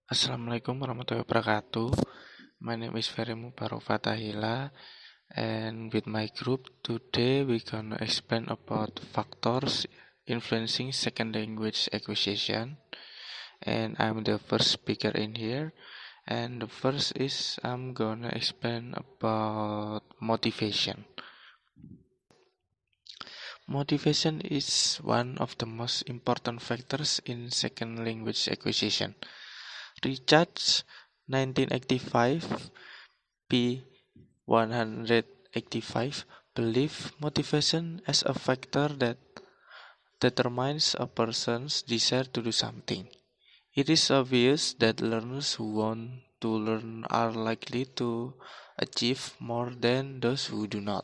Assalamualaikum warahmatullahi wabarakatuh. My name is Ferimu Baru Fatahila, and with my group today we gonna explain about factors influencing second language acquisition. And I'm the first speaker in here. And the first is I'm gonna explain about motivation. Motivation is one of the most important factors in second language acquisition. Richards 1985 p. 185 believe motivation as a factor that determines a person's desire to do something. It is obvious that learners who want to learn are likely to achieve more than those who do not.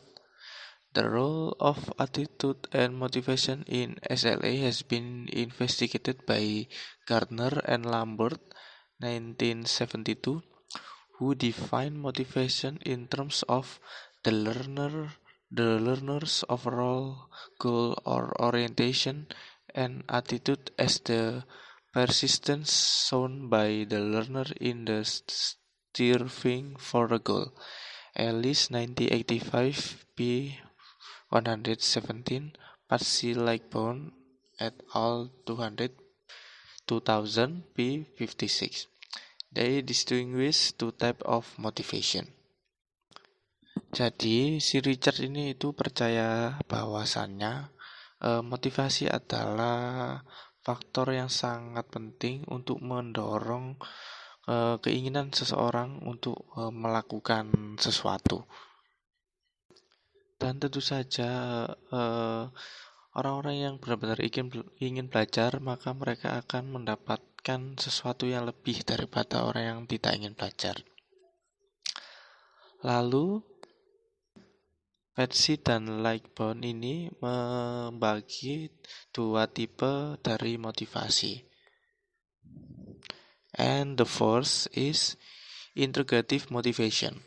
The role of attitude and motivation in SLA has been investigated by Gardner and Lambert 1972, who define motivation in terms of the learner's overall goal or orientation, and attitude as the persistence shown by the learner in the striving for a goal. Ellis 1985 p. 117, Patsy Lightbourne et al. 2000 p. 56. They distinguish two types of motivation. Jadi si Richard ini itu percaya bahwasannya motivasi adalah faktor yang sangat penting untuk mendorong keinginan seseorang untuk melakukan sesuatu. Dan tentu saja orang-orang yang benar-benar ingin belajar, maka mereka akan mendapatkan sesuatu yang lebih daripada orang yang tidak ingin belajar. Lalu Patsy dan Lightbourne ini membagi dua tipe dari motivasi. And the first is integrative motivation.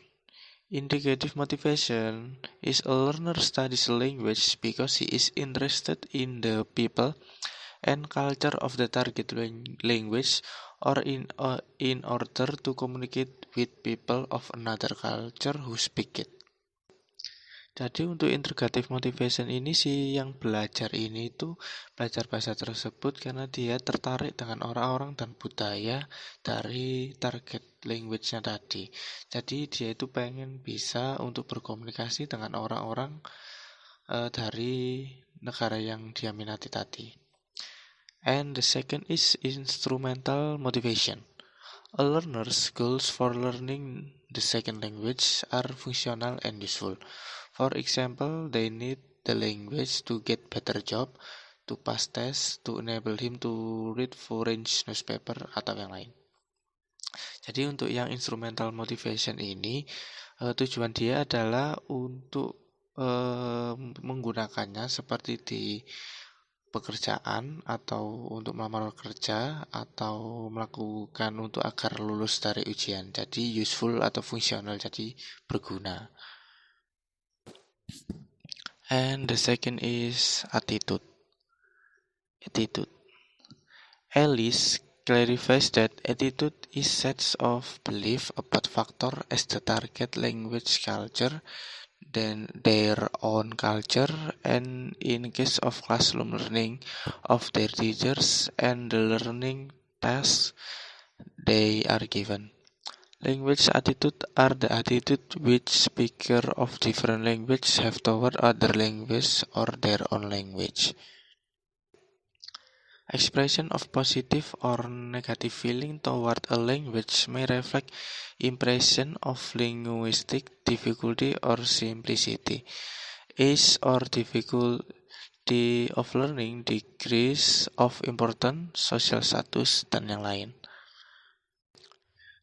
Integrative motivation is a learner studies language because he is interested in the people and culture of the target language, or in order to communicate with people of another culture who speak it. Jadi untuk integrative motivation ini sih yang belajar ini itu belajar bahasa tersebut karena dia tertarik dengan orang-orang dan budaya dari target language-nya tadi. Jadi dia itu pengen bisa untuk berkomunikasi dengan orang-orang dari negara yang dia minati tadi. And the second is instrumental motivation. A learner's goals for learning the second language are functional and useful. For example, they need the language to get better job, to pass tests, to enable him to read foreign newspaper, atau yang lain. Jadi untuk yang instrumental motivation ini, tujuan dia adalah untuk menggunakannya seperti di pekerjaan atau untuk melamar kerja atau melakukan untuk agar lulus dari ujian. Jadi useful atau fungsional, jadi berguna. And the second is attitude. Ellis clarifies that attitude is sets of belief about factor as the target language culture, then their own culture, and in case of classroom learning of their teachers and the learning tasks they are given. Language attitude are the attitude which speakers of different languages have toward other languages or their own language. Expression of positive or negative feeling toward a language may reflect impression of linguistic difficulty or simplicity, age or difficulty of learning, degrees of importance, social status, dan yang lain.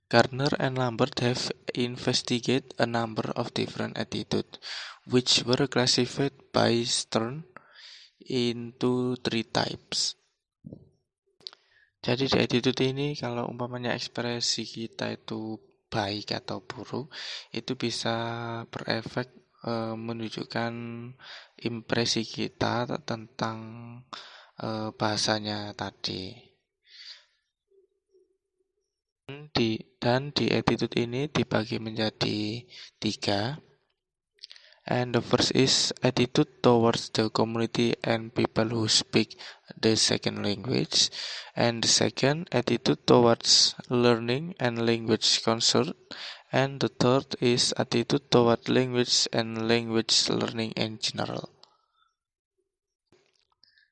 Gardner and Lambert have investigated a number of different attitudes, which were classified by Stern into 3 types. Jadi di attitude ini kalau umpamanya ekspresi kita itu baik atau buruk, itu bisa berefek menunjukkan impresi kita tentang bahasanya tadi. di attitude ini dibagi menjadi 3. And the first is attitude towards the community and people who speak the second language. And the second, attitude towards learning and language concern. And the third is attitude toward language and language learning in general.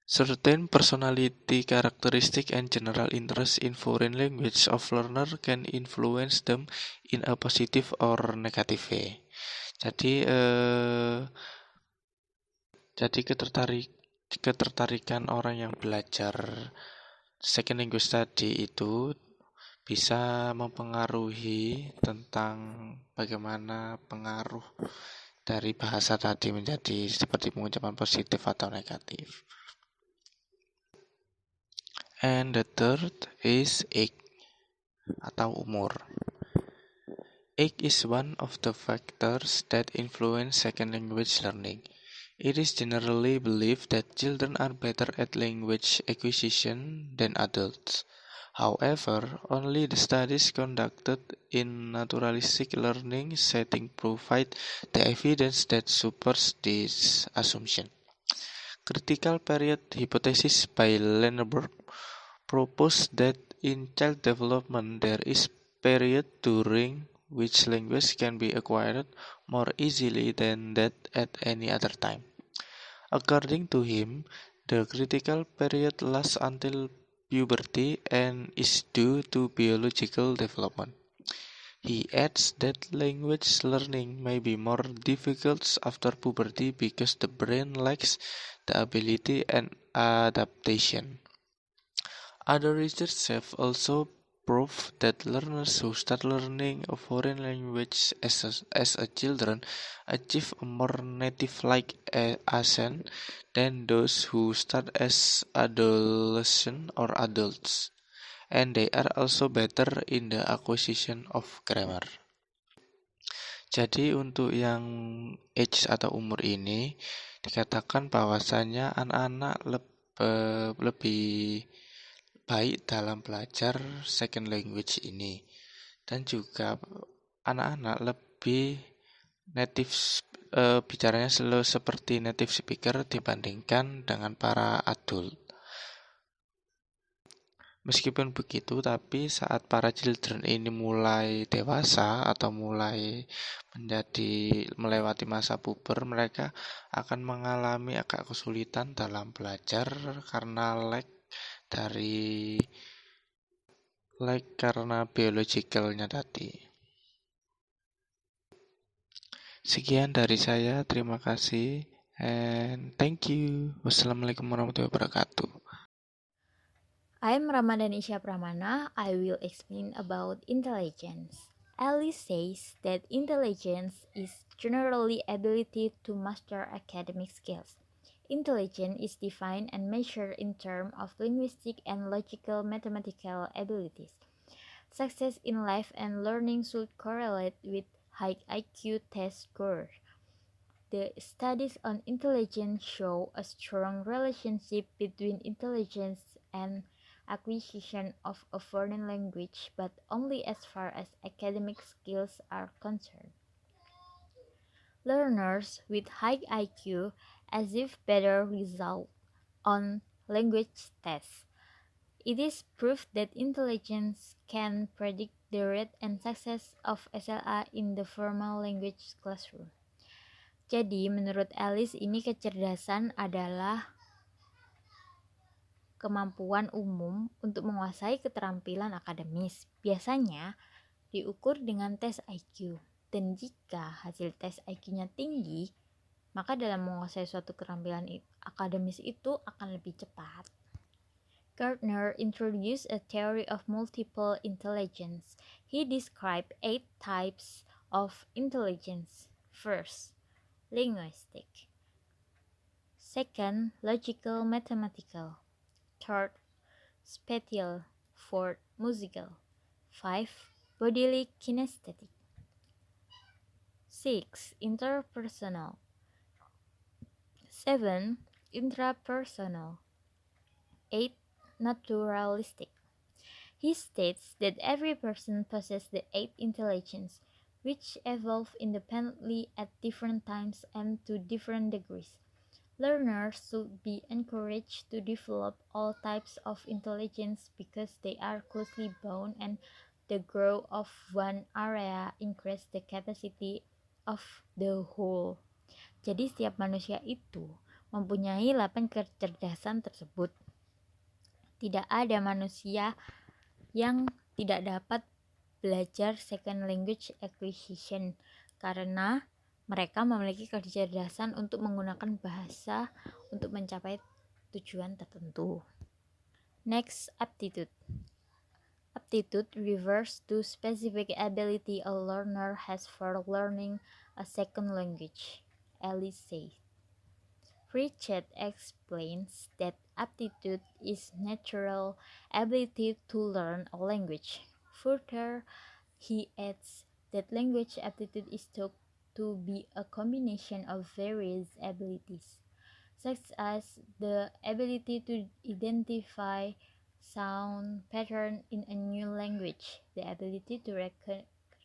Certain personality characteristic and general interest in foreign language of learner can influence them in a positive or negative way. Jadi ketertarikan orang yang belajar second language tadi itu bisa mempengaruhi tentang bagaimana pengaruh dari bahasa tadi menjadi seperti pengucapan positif atau negatif. And the third is age atau umur. Age is one of the factors that influence second language learning. It is generally believed that children are better at language acquisition than adults. However, only the studies conducted in naturalistic learning setting provide the evidence that supports this assumption. Critical period hypothesis by Lenneberg proposed that in child development there is period during which language can be acquired more easily than that at any other time. According to him, the critical period lasts until puberty and is due to biological development. He adds that language learning may be more difficult after puberty because the brain lacks the ability and adaptation. Other research have also proved that learners who start learning a foreign language as a children achieve a more native-like accent than those who start as adolescents or adults, and they are also better in the acquisition of grammar. Jadi untuk yang age atau umur ini dikatakan bahwasanya anak-anak lebih baik dalam belajar second language ini, dan juga anak-anak lebih bicaranya selalu seperti native speaker dibandingkan dengan para adult. Meskipun begitu, tapi saat para children ini mulai dewasa atau mulai melewati masa puber, mereka akan mengalami agak kesulitan dalam belajar karena karena biologicalnya tadi. Sekian dari saya, terima kasih, and thank you. Wassalamualaikum warahmatullahi wabarakatuh. I'm Ramadan-Isya Pramana. I will explain about intelligence. Alice says that intelligence is generally ability to master academic skills. Intelligence is defined and measured in terms of linguistic and logical mathematical abilities. Success in life and learning should correlate with high IQ test scores. The studies on intelligence show a strong relationship between intelligence and acquisition of a foreign language, but only as far as academic skills are concerned. Learners with high IQ achieve better results on language tests. It is proof that intelligence can predict the rate and success of SLA in the formal language classroom. Jadi, menurut Alice, ini kecerdasan adalah kemampuan umum untuk menguasai keterampilan akademis. Biasanya diukur dengan tes IQ. Dan jika hasil tes IQ-nya tinggi, maka dalam menguasai suatu keterampilan akademis itu akan lebih cepat. Gardner introduced a theory of multiple intelligence. He described 8 types of intelligence. First, linguistic. Second, logical mathematical. Third, spatial. Fourth, musical. 5, bodily kinesthetic. 6, interpersonal. 7, intrapersonal. 8, naturalistic. He states that every person possesses the eight intelligence, which evolve independently at different times and to different degrees. Learners should be encouraged to develop all types of intelligence because they are closely bound and the growth of one area increase the capacity of the whole. Jadi setiap manusia itu mempunyai 8 kecerdasan tersebut. Tidak ada manusia yang tidak dapat belajar second language acquisition karena mereka memiliki kecerdasan untuk menggunakan bahasa untuk mencapai tujuan tertentu. Next, aptitude. Aptitude refers to specific ability a learner has for learning a second language. Ellis says. Pritchett explains that aptitude is natural ability to learn a language. Further, he adds that language aptitude is thought to be a combination of various abilities, such as the ability to identify sound pattern in a new language, the ability to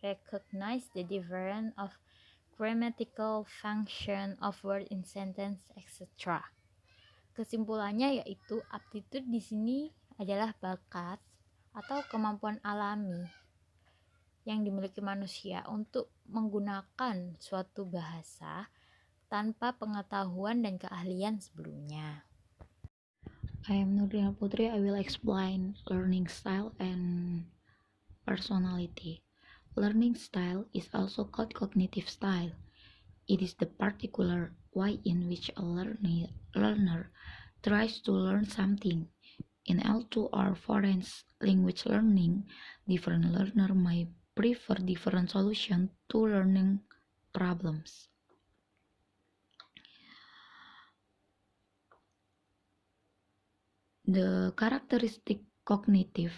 recognize the difference of grammatical function of word in sentence, etc. Kesimpulannya yaitu aptitude di sini adalah bakat atau kemampuan alami yang dimiliki manusia untuk menggunakan suatu bahasa tanpa pengetahuan dan keahlian sebelumnya. I am Nurdina Putri. I will explain learning style and personality. Learning style is also called cognitive style. It is the particular way in which a learner tries to learn something. In L2 or foreign language learning, different learners may prefer different solutions to learning problems. The characteristic cognitive,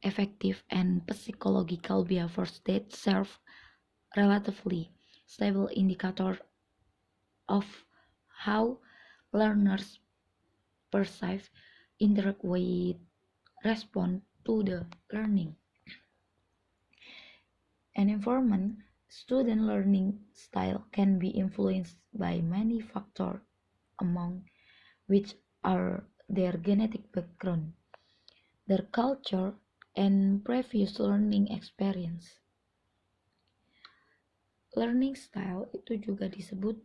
affective, and psychological behaviors that serve relatively stable indicator of how learners perceive, interact with, respond to the learning. An environment, student learning style can be influenced by many factors, among which are their genetic background, their culture, and previous learning experience. Learning style itu juga disebut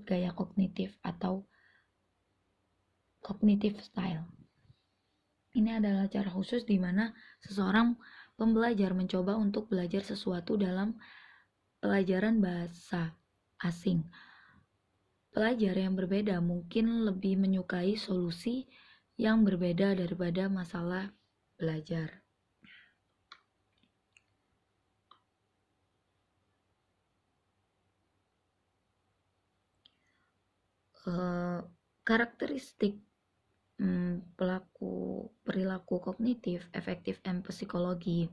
gaya kognitif atau cognitive style. Ini adalah cara khusus di mana seseorang pembelajar mencoba untuk belajar sesuatu dalam pelajaran bahasa asing. Pelajar yang berbeda mungkin lebih menyukai solusi yang berbeda daripada masalah belajar. Karakteristik perilaku kognitif, efektif, dan psikologi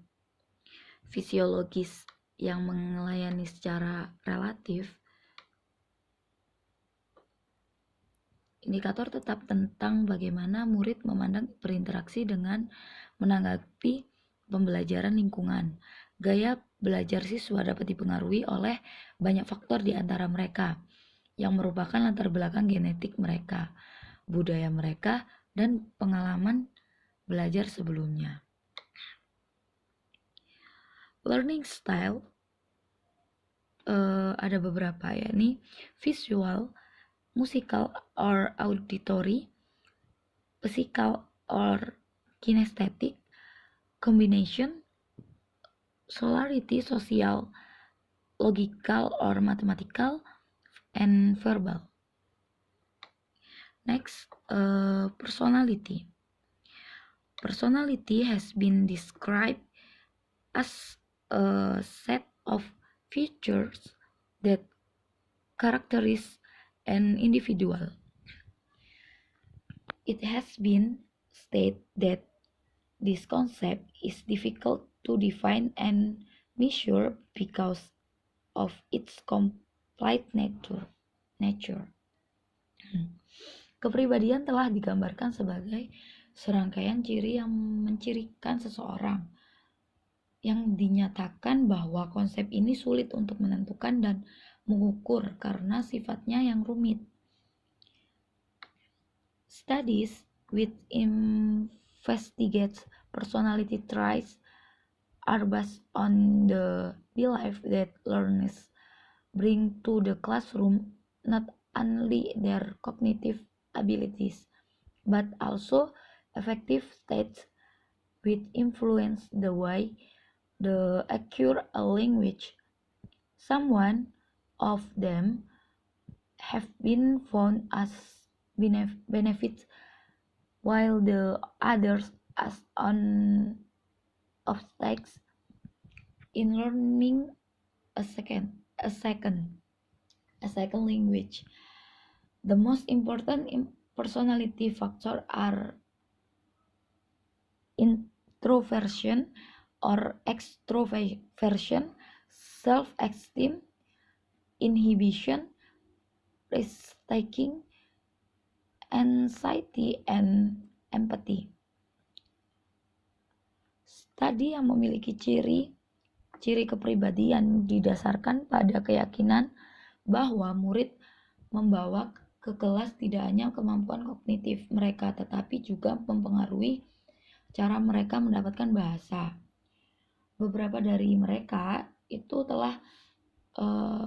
fisiologis yang melayani secara relatif. Indikator tetap tentang bagaimana murid memandang berinteraksi dengan menanggapi pembelajaran lingkungan. Gaya belajar siswa dapat dipengaruhi oleh banyak faktor di antara mereka, yang merupakan latar belakang genetik mereka, budaya mereka, dan pengalaman belajar sebelumnya. Learning style ada beberapa, yakni visual, musical or auditory, physical or kinesthetic, combination, solarity, social, logical or mathematical, and verbal. Next, personality. Personality has been described as a set of features that characterize an individual. It has been stated that this concept is difficult to define and measure because of its complete nature. Kepribadian telah digambarkan sebagai serangkaian ciri yang mencirikan seseorang, yang dinyatakan bahwa konsep ini sulit untuk menentukan dan mengukur karena sifatnya yang rumit. Studies which investigate personality traits are based on the belief that learners bring to the classroom not only their cognitive abilities, but also affective states which influence the way they acquire a language. Some of them have been found as benefits, while the others as an obstacles in learning a second language. The most important personality factors are introversion or extroversion, self-esteem, inhibition, risk-taking, anxiety, and empathy. Studi yang memiliki ciri kepribadian didasarkan pada keyakinan bahwa murid membawa ke kelas tidak hanya kemampuan kognitif mereka, tetapi juga mempengaruhi cara mereka mendapatkan bahasa. Beberapa dari mereka itu telah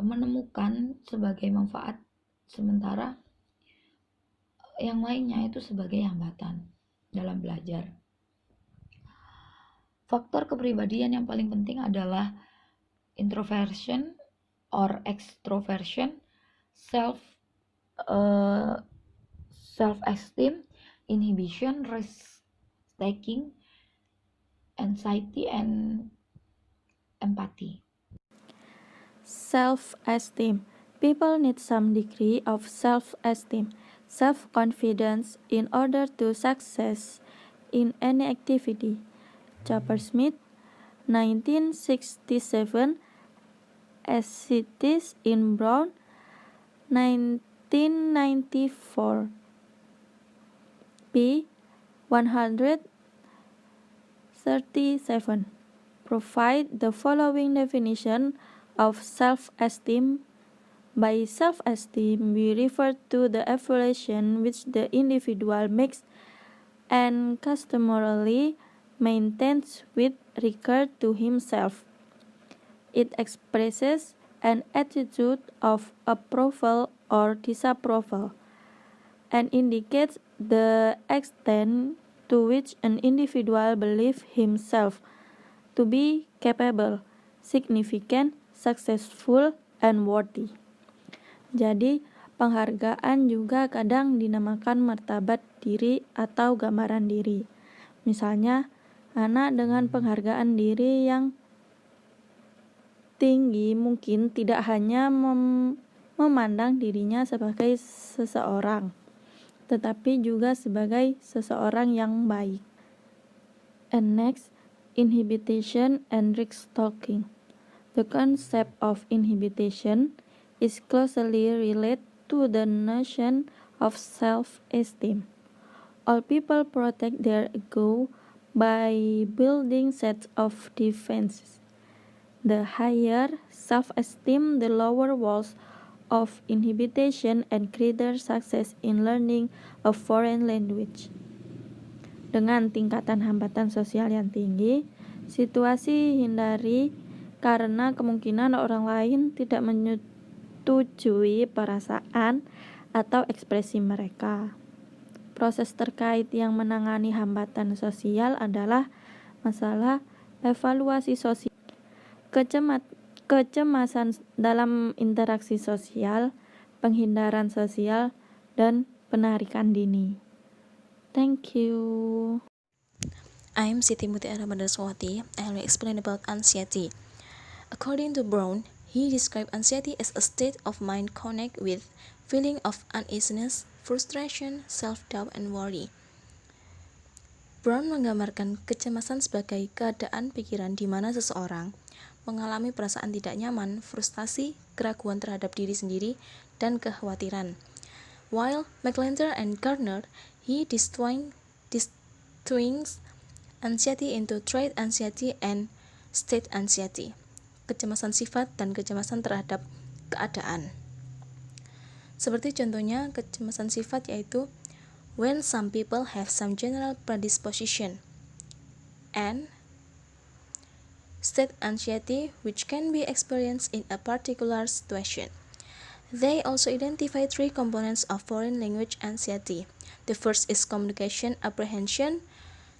menemukan sebagai manfaat, sementara yang lainnya itu sebagai hambatan dalam belajar. Faktor kepribadian yang paling penting adalah introversion or extroversion, self-esteem, inhibition, risk-taking, anxiety, and empathy. Self-esteem. People need some degree of self-esteem, self-confidence in order to success in any activity. Chapter-Smith, 1967, Essays in Brown, 1994, p. 137. Provide the following definition of self-esteem. By self-esteem, we refer to the evaluation which the individual makes and customarily maintains with regard to himself. It expresses an attitude of approval or disapproval and indicates the extent to which an individual believes himself to be capable, significant, successful, and worthy. Jadi, penghargaan juga kadang dinamakan martabat diri atau gambaran diri. Misalnya, anak dengan penghargaan diri yang tinggi mungkin tidak hanya memandang dirinya sebagai seseorang, tetapi juga sebagai seseorang yang baik. And next, inhibition and risk-taking. The concept of inhibition is closely related to the notion of self-esteem. All people protect their ego by building sets of defenses. The higher self-esteem, the lower walls of inhibition and greater success in learning a foreign language. Dengan tingkatan hambatan sosial yang tinggi, situasi hindari karena kemungkinan orang lain tidak menyetujui perasaan atau ekspresi mereka. Proses terkait yang menangani hambatan sosial adalah masalah evaluasi sosial, kecemasan dalam interaksi sosial, penghindaran sosial, dan penarikan dini. Thank you. I'm Siti Mutiara Madraswati. I will explain about anxiety. According to Brown, he described anxiety as a state of mind connected with feeling of uneasiness, frustration, self-doubt, and worry. Brown menggambarkan kecemasan sebagai keadaan pikiran di mana seseorang mengalami perasaan tidak nyaman, frustasi, keraguan terhadap diri sendiri, dan kekhawatiran. While McLender and Gardner, he distinguishes anxiety into trait anxiety and state anxiety, kecemasan sifat dan kecemasan terhadap keadaan. Seperti contohnya kecemasan sifat yaitu when some people have some general predisposition, and state anxiety which can be experienced in a particular situation. They also identify three components of foreign language anxiety. The first is communication apprehension,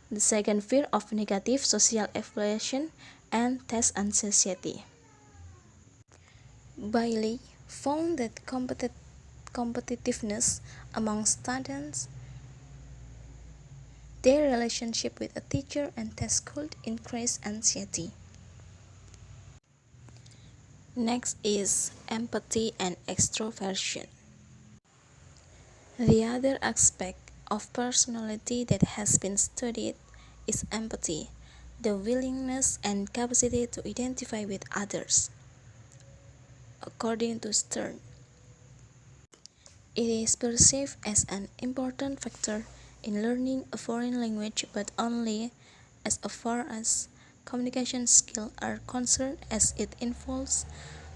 the second fear of negative social evaluation, and test anxiety. Bailey found that competitiveness among students, their relationship with a teacher and test could increase anxiety. Next is empathy and extroversion. The other aspect of personality that has been studied is empathy, the willingness and capacity to identify with others. According to Stern, it is perceived as an important factor in learning a foreign language, but only as far as communication skills are concerned, as it involves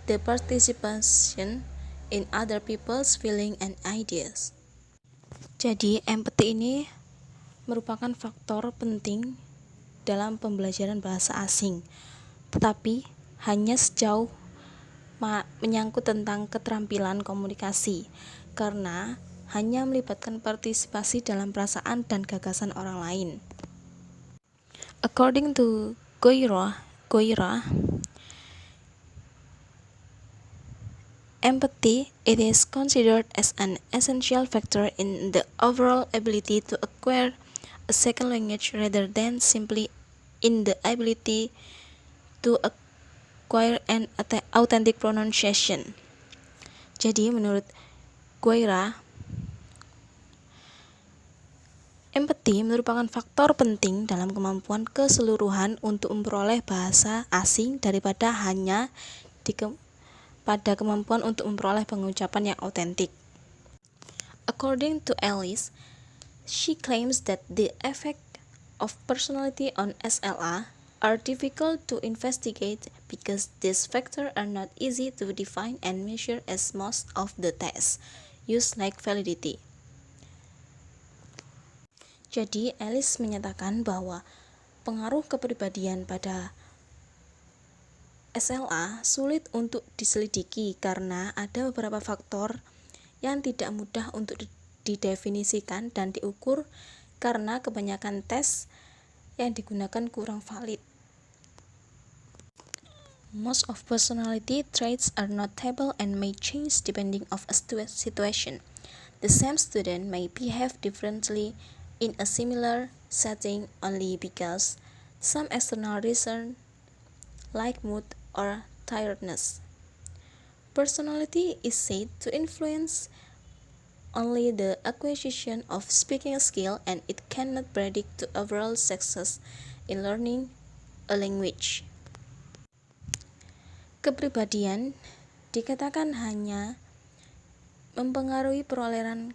the participation in other people's feelings and ideas. Jadi, empathy ini merupakan faktor penting dalam pembelajaran bahasa asing, tetapi hanya sejauh menyangkut tentang keterampilan komunikasi, karena hanya melibatkan partisipasi dalam perasaan dan gagasan orang lain. According to Goira, empathy, it is considered as an essential factor in the overall ability to acquire a second language rather than simply in the ability to acquire an authentic pronunciation. Jadi menurut Goira, empathy merupakan faktor penting dalam kemampuan keseluruhan untuk memperoleh bahasa asing daripada hanya pada kemampuan untuk memperoleh pengucapan yang autentik. According to Alice, she claims that the effect of personality on SLA are difficult to investigate because these factors are not easy to define and measure as most of the tests use lack validity. Jadi, Alice menyatakan bahwa pengaruh kepribadian pada SLA sulit untuk diselidiki karena ada beberapa faktor yang tidak mudah untuk didefinisikan dan diukur karena kebanyakan tes yang digunakan kurang valid. Most of personality traits are notable and may change depending on a situation. The same student may behave differently in a similar setting only because some external reason like mood or tiredness. Personality is said to influence only the acquisition of speaking skill, and it cannot predict the overall success in learning a language. Kepribadian dikatakan hanya mempengaruhi perolehan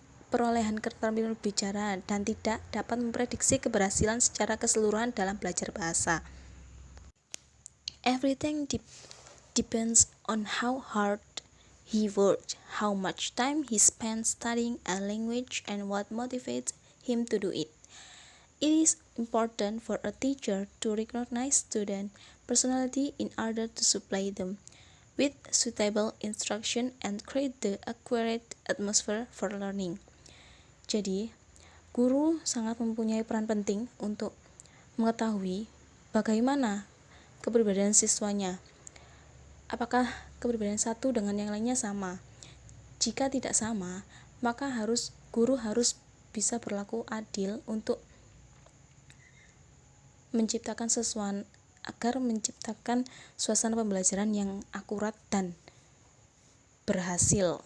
keterampilan berbicara dan tidak dapat memprediksi keberhasilan secara keseluruhan dalam belajar bahasa. Everything depends on how hard he worked, how much time he spent studying a language, and what motivates him to do it. It is important for a teacher to recognize student personality in order to supply them with suitable instruction and create the accurate atmosphere for learning. Jadi, guru sangat mempunyai peran penting untuk mengetahui bagaimana kepribadian siswanya. Apakah kepribadian satu dengan yang lainnya sama? Jika tidak sama, maka guru harus bisa berlaku adil untuk menciptakan suasana pembelajaran yang akurat dan berhasil.